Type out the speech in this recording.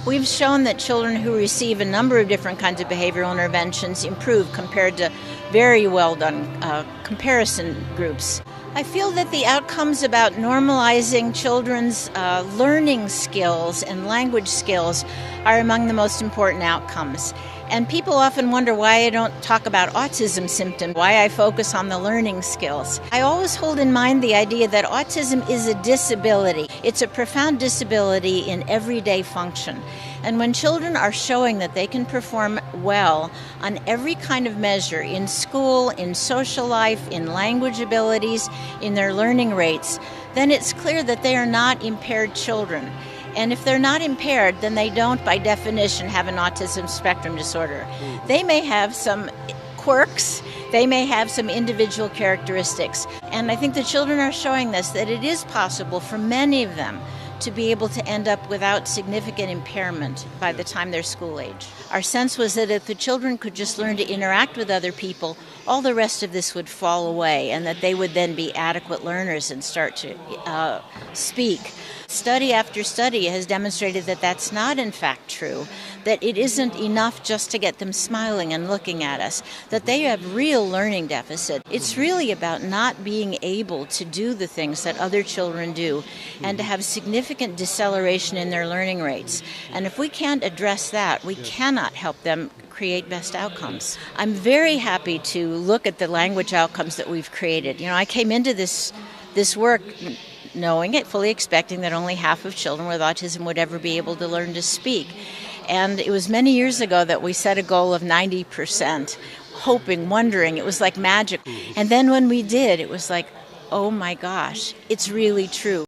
We've shown that children who receive a number of different kinds of behavioral interventions improve compared to very well done comparison groups. I feel that the outcomes about normalizing children's learning skills and language skills are among the most important outcomes. And people often wonder why I don't talk about autism symptoms, why I focus on the learning skills. I always hold in mind the idea that autism is a disability. It's a profound disability in everyday function. And when children are showing that they can perform well on every kind of measure, in school, in social life, in language abilities, in their learning rates, then it's clear that they are not impaired children. And if they're not impaired, then they don't, by definition, have an autism spectrum disorder. They may have some quirks, they may have some individual characteristics. And I think the children are showing this, that it is possible for many of them to be able to end up without significant impairment by the time they're school age. Our sense was that if the children could just learn to interact with other people, all the rest of this would fall away, and that they would then be adequate learners and start to speak. Study after study has demonstrated that that's not in fact true, that it isn't enough just to get them smiling and looking at us, that they have real learning deficit. It's really about not being able to do the things that other children do and to have significant deceleration in their learning rates. And if we can't address that, we cannot help them create best outcomes. I'm very happy to look at the language outcomes that we've created. I came into this work knowing it, fully expecting that only half of children with autism would ever be able to learn to speak. And it was many years ago that we set a goal of 90%, hoping, wondering, it was like magic. And then when we did, it was like, oh my gosh, it's really true.